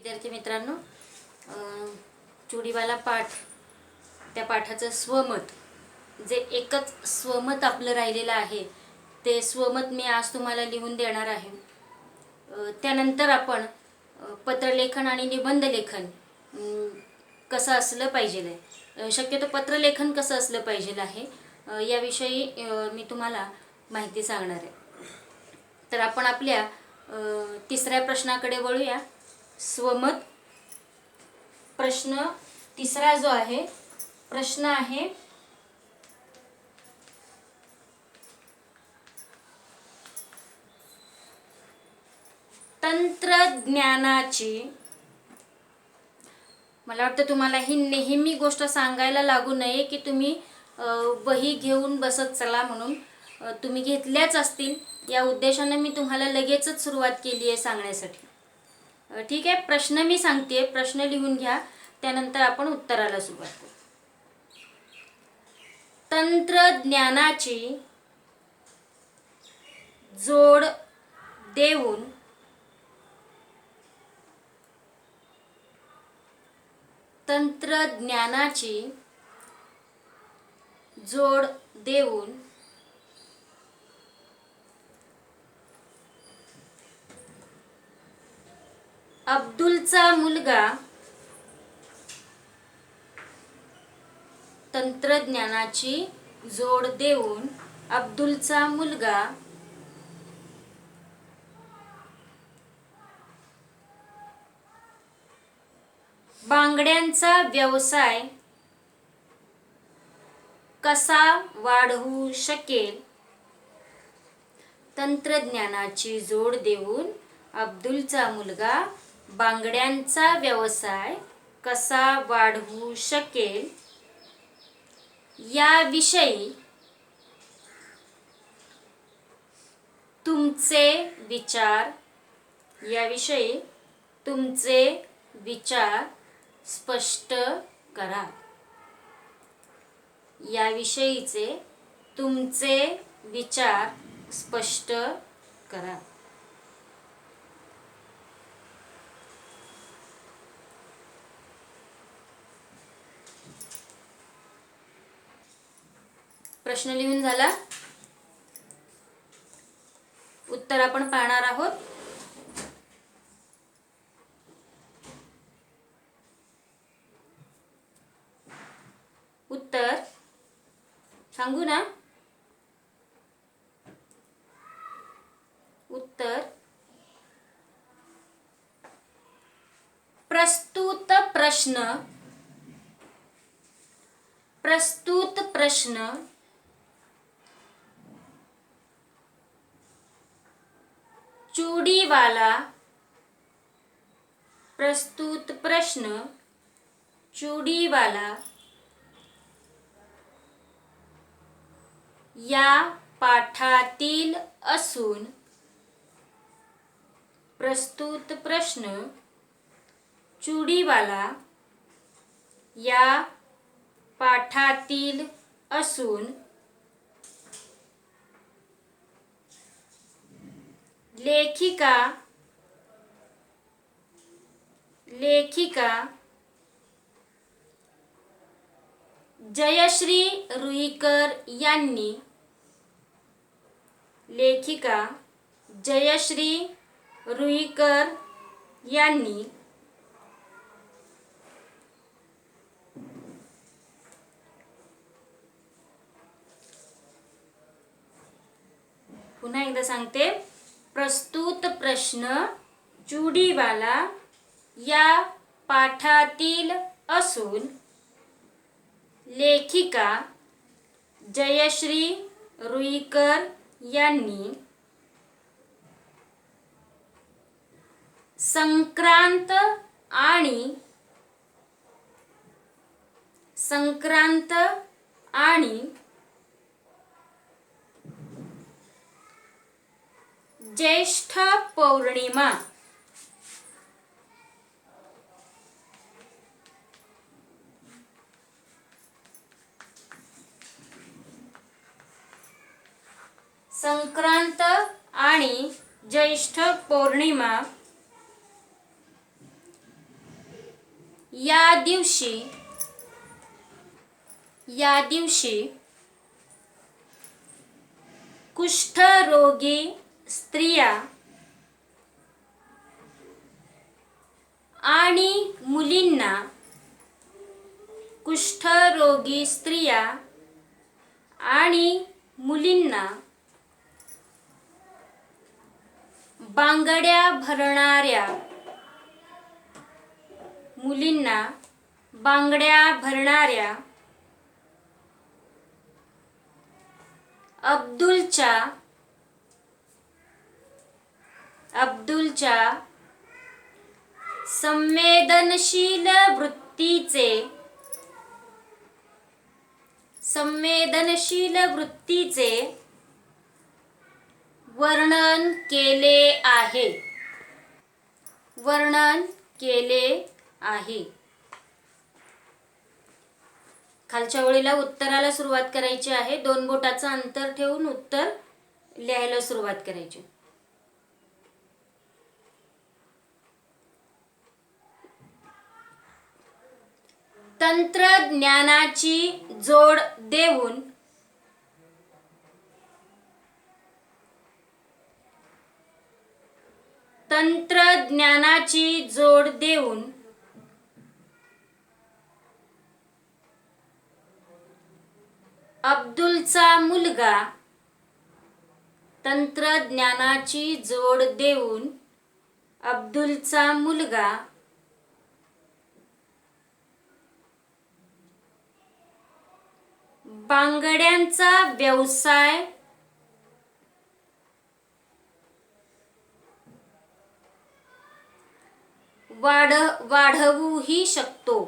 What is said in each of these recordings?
विद्यार्थी मित्रांनो, चुडीवाला पाठ, त्या पाठाचं स्वमत, जे एकच स्वमत आपलं राहिलेलं आहे ते स्वमत मी आज तुम्हाला लिहून देणार आहे. त्यानंतर आपण पत्रलेखन आणि निबंधलेखन कसं असलं पाहिजे, शक्यतो पत्रलेखन कसं असलं पाहिजे आहे याविषयी मी तुम्हाला माहिती सांगणार आहे. तर आपण आपल्या तिसऱ्या प्रश्नाकडे वळूया. स्वमत. प्रश्न तिसरा जो आहे, प्रश्न आहे, तंत्रज्ञानाची, मला वाटतं तुम्हाला ही नेहमी गोष्ट सांगायला लागू नये की तुम्ही वही घेऊन बसत चला म्हणून. तुम्ही घेतल्याच असतील, या उद्देशाने मी तुम्हाला लगेचच सुरुवात केली आहे सांगण्यासाठी. ठीक आहे, प्रश्न मी सांगते, प्रश्न लिहून घ्या, त्यानंतर आपण उत्तराला सुरुवात करू. तंत्रज्ञानाची जोड देऊन तंत्रज्ञानाची जोड देऊन अब्दुलचा मुलगा, तंत्रज्ञानाची जोड देऊन अब्दुलचा मुलगा बांगड्यांचा व्यवसाय कसा वाढवू शकेल. तंत्रज्ञानाची जोड देऊन अब्दुलचा मुलगा बांगड्यांचा व्यवसाय कसा वाढवू शकेल याविषयी तुमचे विचार, याविषयी तुमचे विचार स्पष्ट करा. याविषयीचे तुमचे विचार स्पष्ट करा. प्रश्न लिहून झाला. उत्तर आपण पाहणार आहोत. उत्तर सांगू ना. उत्तर, प्रस्तुत प्रश्न चूड़ीवाला, प्रस्तुत प्रश्न चूड़ीवाला या पाठातील असून, प्रस्तुत प्रश्न चूड़ीवाला या पाठातील असून लेखिका जयश्री रुईकर यांनी, लेखिका जयश्री रुईकर यांनी पुन्हा एकदा सांगते, प्रस्तुत प्रश्न चूड़ीवाला या पाठातील असून लेखिका जयश्री रुईकर यांनी संक्रांत आणि ज्येष्ठ पौर्णिमा संक्रांत आणि ज्येष्ठ पौर्णिमा या दिवशी कुष्ठरोगी स्त्रिया आणि मुलींना कुष्ठरोगी स्त्रिया आणि मुलींना बांगड्या भरणाऱ्या अब्दुलच्या संवेदनशील वृत्तीचे वर्णन केले आहे. खालच्या ओळीला उत्तराला सुरुवात करायची आहे. 2 बोटाचं अंतर ठेवून उत्तर लिहायला सुरुवात करायची. तंत्रज्ञानाची जोड देऊन अब्दुलचा मुलगा बांगड्यांचा व्यवसाय वाढवूही शकतो.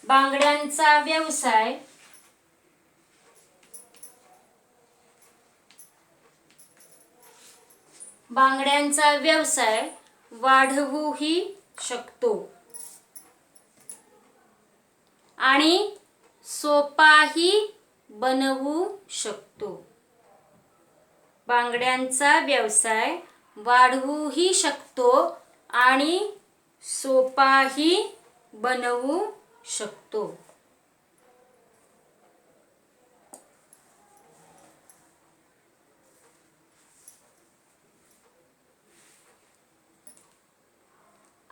बांगड्यांचा व्यवसाय वाढवूही शकतो आणि सोपाही बनवू शकतो. बांगड्यांचा व्यवसाय वाढवूही शकतो आणि सोपाही बनवू शकतो.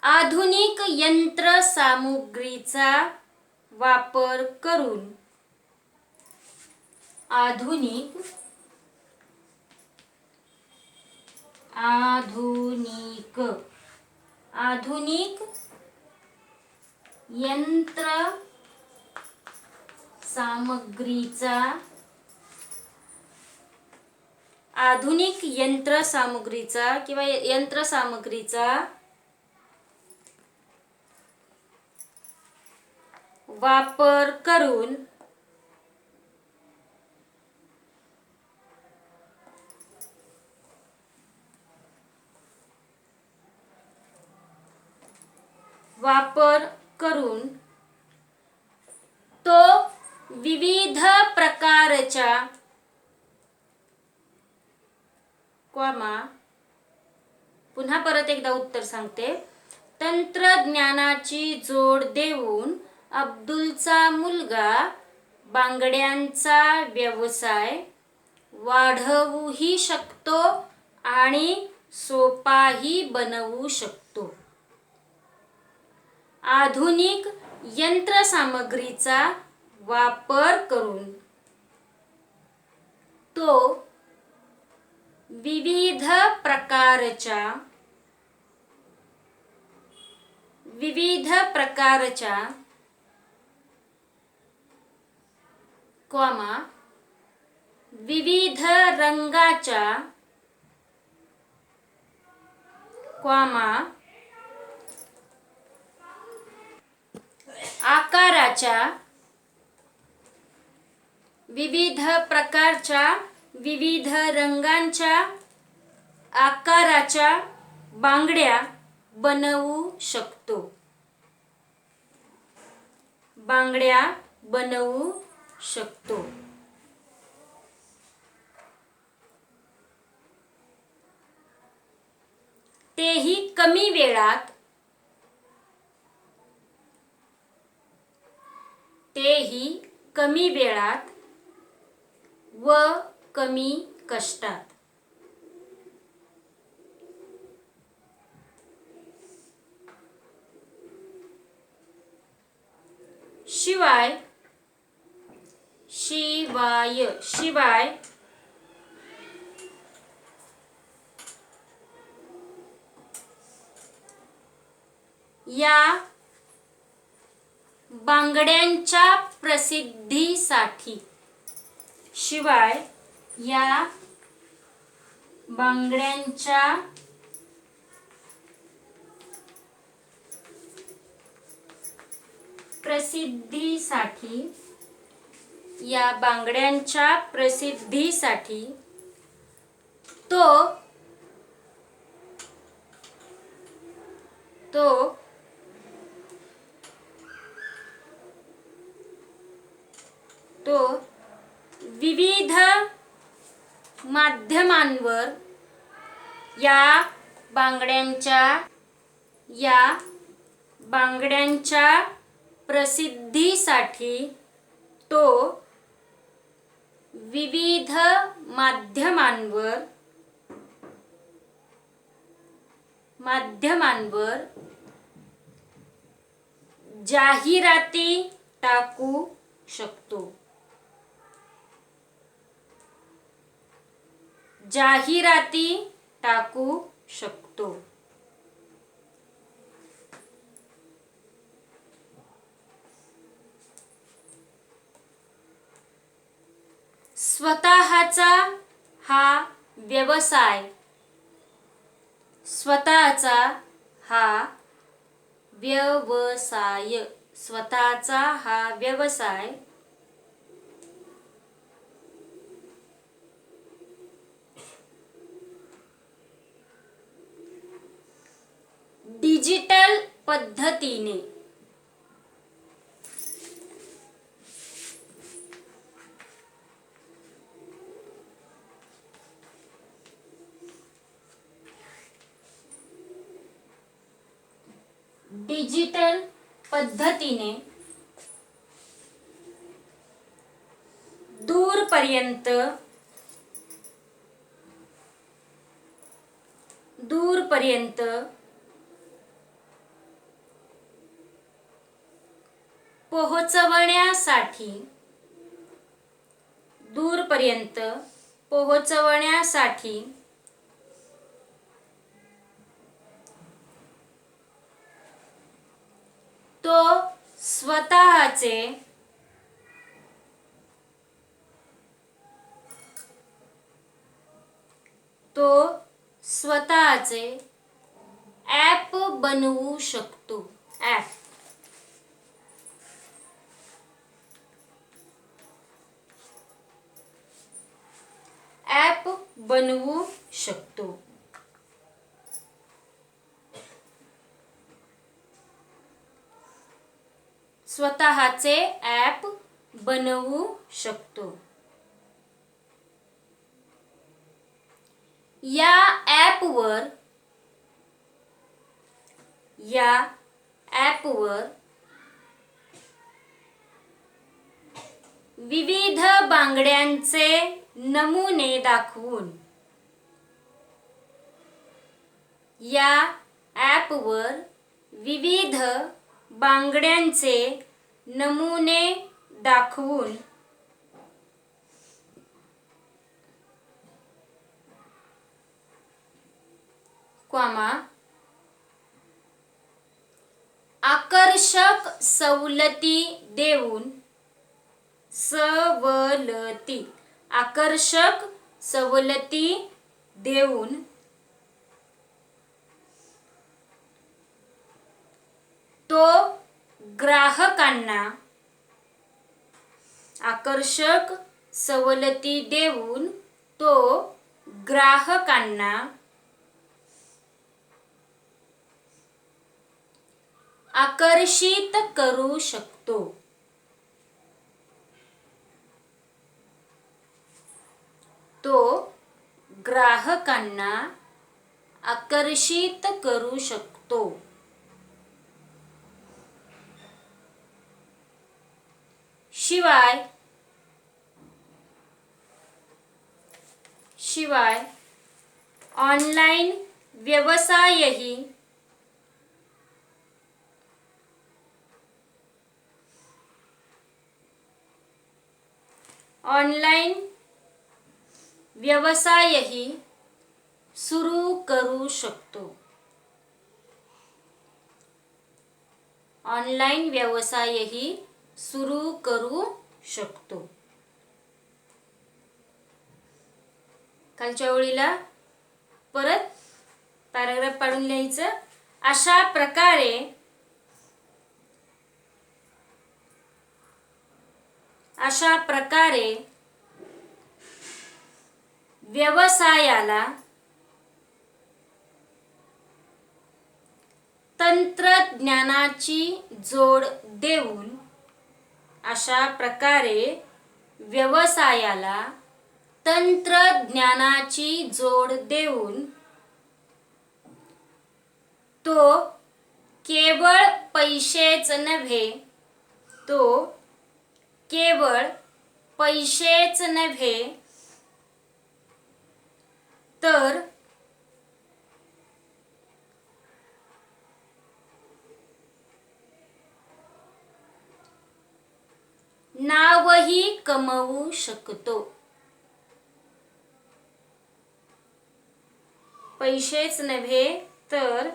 आधुनिक यंत्रसामुग्रीचा वापर करून आधुनिक यंत्रसामुग्रीचा वापर करून तो विविध प्रकारच्या पुन्हा परत एकदा उत्तर सांगते. तंत्रज्ञानाची जोड देऊन अब्दुलचा मुलगा बांगड्यांचा व्यवसाय वाढवूही शकतो आणि सोपाही बनवू शकतो. आधुनिक यंत्रसामग्रीचा वापर करून तो विविध प्रकारच्या विविध रंगाच्या आकाराच्या विविध प्रकारच्या विविध रंगांच्या आकाराच्या बांगड्या बनवू शकतो. तेही कमी वेळात तेही कमी वेळात व कमी कष्टात. शिवाय शिवाय शिवाय या बांगड्यांच्या प्रसिद्धीसाठी शिवाय या बांगड्यांच्या प्रसिद्धीसाठी या बांगड्यांच्या प्रसिद्धीसाठी तो तो तो विविध माध्यमांवर या बांगड्यांच्या प्रसिद्धीसाठी तो विविध माध्यमांवर जाहिराती टाकू शकतो. जाहिराती टाकू शकतो. स्वतःचा हा व्यवसाय स्वतःचा हा व्यवसाय डिजिटल पद्धतीने दूरपर्यंत पोहोचवण्यासाठी तो स्वतःचे ॲप बनवू शकतो. ॲप बनवू शकतो. स्वतःचे ॲप बनवू शकतो. या ॲपवर विविध बांगड्यांचे नमुने दाखवून आकर्षक सवलती देऊन तो ग्राहकांना आकर्षित करू शकतो. तो ग्राहकांना आकर्षित करू शकतो. शिवाय ऑनलाईन व्यवसायही सुरू करू शकतो. ऑनलाईन व्यवसायही सुरू करू शकतो. खालच्या ओळीला परत पॅराग्राफ पाडून लिहायचं. अशा प्रकारे व्यवसायाला तंत्रज्ञानाची जोड देऊन तो केवळ पैसेच नव्हे तर नावही कमवू शकतो. पैसेच नव्हे तर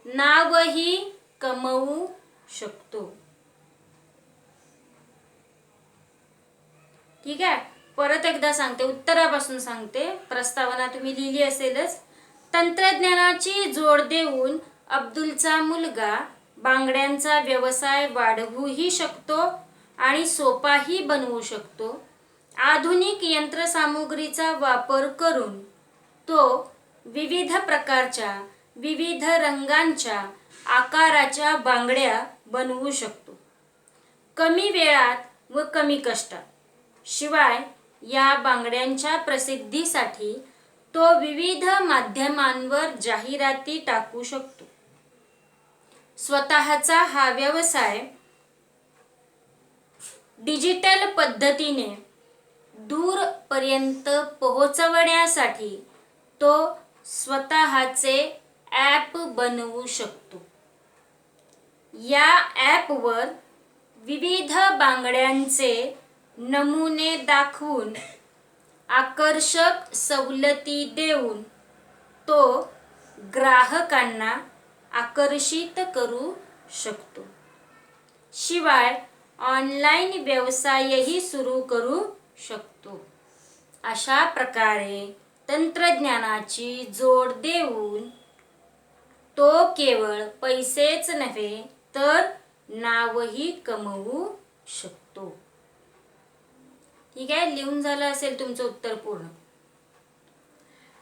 नावही कमवू शकतो. ठीक आहे. परत एकदा सांगते, उत्तरापासून सांगते. प्रस्तावना तुम्ही लिहिली असेलच. तंत्रज्ञानाची जोड देऊन अब्दुलचा मुलगा बांगड्यांचा व्यवसाय वाढवूही शकतो आणि सोपाही बनवू शकतो. आधुनिक यंत्रसामुग्रीचा वापर करून तो विविध प्रकारच्या, विविध रंगांच्या, आकाराच्या बांगड्या बनवू शकतो, कमी वेळात व कमी कष्टात. शिवाय या बांगड्यांच्या प्रसिद्धीसाठी तो विविध माध्यमांवर जाहिराती टाकू शकतो. स्वतःचा हा व्यवसाय डिजिटल पद्धतीने दूरपर्यंत पोहोचवण्यासाठी तो स्वतःचे ॲप बनवू शकतो. या ॲपवर विविध बांगड्यांचे नमुने दाखवून आकर्षक सवलती देऊन तो ग्राहकांना आकर्षित करू शकतो. शिवाय ऑनलाईन व्यवसायही सुरू करू शकतो. अशा प्रकारे तंत्रज्ञानाची जोड देऊन तो केवळ पैसेच नव्हे तर नावही कमवू शकतो. ठीक आहे. लिहून झालं असेल तुमचं उत्तर पूर्ण.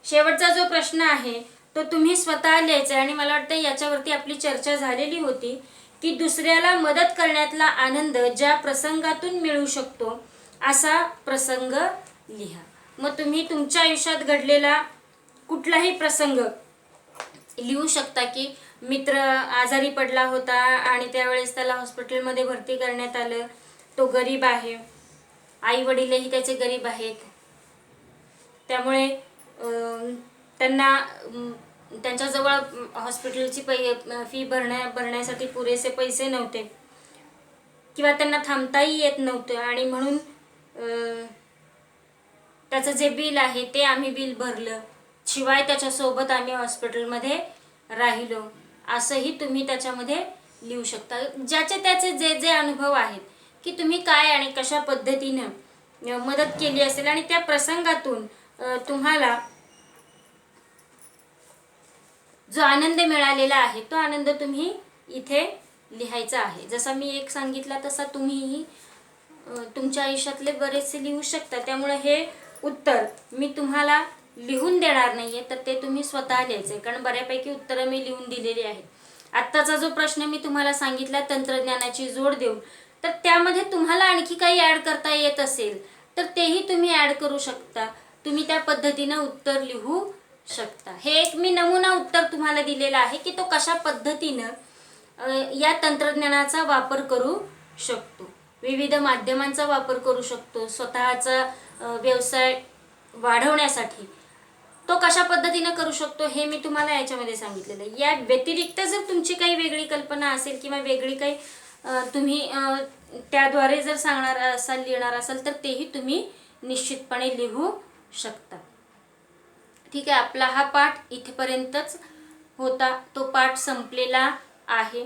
शेवटचा जो प्रश्न आहे तो तुम्ही स्वतः लिहायचा आणि मला वाटतं याच्यावरती आपली चर्चा झालेली होती की दुसऱ्याला मदत करण्यातला आनंद ज्या प्रसंगातून मिळू शकतो असा प्रसंग लिहा. मग तुम्ही तुमच्या आयुष्यात घडलेला कुठलाही प्रसंग लिहू शकता की मित्र आजारी पडला होता आणि त्यावेळेस त्याला हॉस्पिटलमध्ये भरती करण्यात आलं. तो गरीब आहे, आई वडीलही त्याचे गरीब आहेत, त्यामुळे त्यांना त्यांच्याजवळ हॉस्पिटलची फी भरण्यासाठी पुरेसे पैसे नव्हते किंवा त्यांना थांबताही येत नव्हतं आणि म्हणून त्याचं जे बिल आहे ते आम्ही बिल भरलं. शिवाय त्याच्यासोबत आम्ही हॉस्पिटलमध्ये राहिलो. असंही तुम्ही त्याच्यामध्ये लिहू शकता. ज्याचे त्याचे जे जे अनुभव आहेत की तुम्ही काय आणि कशा पद्धतीनं मदत केली असेल आणि त्या प्रसंगातून तुम्हाला जो आनंद मिळालेला आहे तो आनंद तुम्ही इथे लिहायचा आहे. जसा मी एक सांगितला तसा तुम्हीही तुमच्या आयुष्यातले बरेचसे लिहू शकता. त्यामुळे हे उत्तर मी तुम्हाला लिहून देणार नाहीये, तर ते तुम्ही स्वतः लिहायचे, कारण बऱ्यापैकी उत्तरं मी लिहून दिलेली आहेत. आत्ताचा जो प्रश्न मी तुम्हाला सांगितला तंत्रज्ञानाची जोड देऊन, तर त्यामध्ये तुम्हाला आणखी काही ॲड करता येत असेल तर तेही तुम्ही ॲड करू शकता. तुम्ही त्या पद्धतीनं उत्तर लिहू शकता. हे एक मी नमुना उत्तर तुम्हाला दिलेलं आहे की तो कशा पद्धतीनं या तंत्रज्ञानाचा वापर करू शकतो. विविध माध्यमांचा वापर करू शकतो स्वतःचा व्यवसाय वाढवण्यासाठी, तो कशा पद्धतीनं करू शकतो हे मी तुम्हाला याच्यामध्ये सांगितलेलं आहे. या व्यतिरिक्त जर तुमची काही वेगळी कल्पना असेल किंवा वेगळी काही तुम्ही त्याद्वारे जर सांगणार असाल, लिहिणार असाल, तर तेही तुम्ही निश्चितपणे लिहू शकता. ठीक आहे, आपला हा पाठ इथेपर्यंतच होता. तो पाठ संपलेला आहे.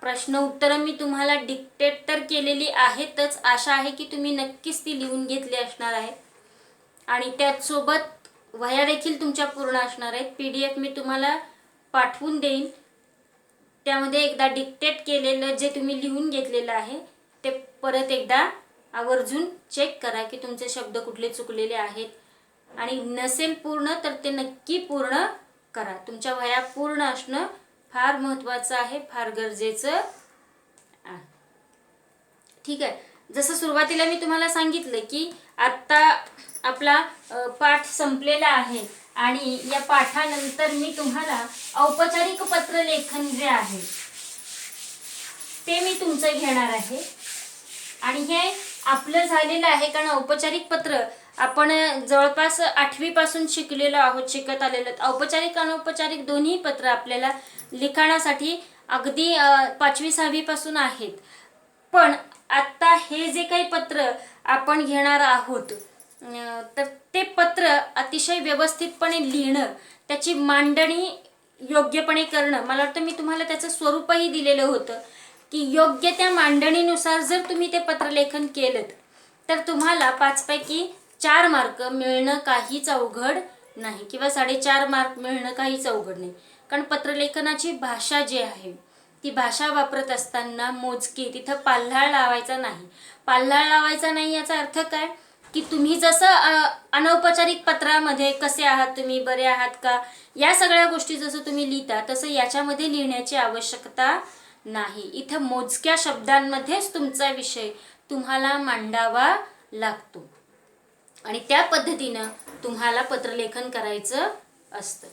प्रश्न उत्तरं मी तुम्हाला डिक्टेट तर केलेली आहेतच. आशा आहे की तुम्ही नक्कीच ती लिहून घेतली असणार आहे आणि त्याचसोबत वह्या देखील तुमच्या पूर्ण असणार आहेत. PDF मी तुम्हाला पाठवून देईन. त्यामध्ये एकदा डिक्टेट केलेलं जे तुम्ही लिहून घेतलेलं आहे ते परत एकदा आवर्जून चेक करा की तुमचे शब्द कुठले चुकलेले आहेत, आणि नसेल पूर्ण तर ते नक्की पूर्ण करा. तुमच्या वह्या पूर्ण असणं फार महत्त्वाचं आहे, फार गरजेचं आहे. ठीक आहे, जसं सुरुवातीला मी तुम्हाला सांगितलं की आत्ता आपला पाठ संपलेला आहे आणि या पाठानंतर मी तुम्हाला औपचारिक पत्रलेखन जे आहे ते मी तुमचं घेणार आहे. आणि हे आपलं झालेलं आहे, कारण औपचारिक पत्र आपण जवळपास 8वी पासून शिकलेलो आहोत, शिकत आलेलो आहोत. औपचारिक अनौपचारिक दोन्ही पत्र आपल्याला लिखाणासाठी अगदी 5वी 6वी पासून आहेत. पण आत्ता हे जे काही पत्र आपण घेणार आहोत तर ते पत्र अतिशय व्यवस्थितपणे लिहिणं, त्याची मांडणी योग्यपणे करणं, मला वाटतं मी तुम्हाला त्याचं स्वरूपही दिलेलं होतं की योग्य त्या मांडणीनुसार जर तुम्ही ते पत्रलेखन केलं तर तुम्हाला 5 पैकी 4 मार्क मिळणं काहीच अवघड नाही, किंवा 4.5 मार्क मिळणं काहीच अवघड नाही. कारण पत्रलेखनाची भाषा जी आहे ती भाषा वापरत असताना मोजकी, तिथं पाल्हाळ लावायचा नाही. पाल्हाळ लावायचा नाही याचा अर्थ काय की तुम्ही जसं अनौपचारिक पत्रामध्ये कसे आहात तुम्ही, बरे आहात का, या सगळ्या गोष्टी जसं तुम्ही लिहिता तसं याच्यामध्ये लिहिण्याची आवश्यकता नाही. इथं मोजक्या शब्दांमध्येच तुमचा विषय तुम्हाला मांडावा लागतो आणि त्या पद्धतीनं तुम्हाला पत्रलेखन करायचं असतं.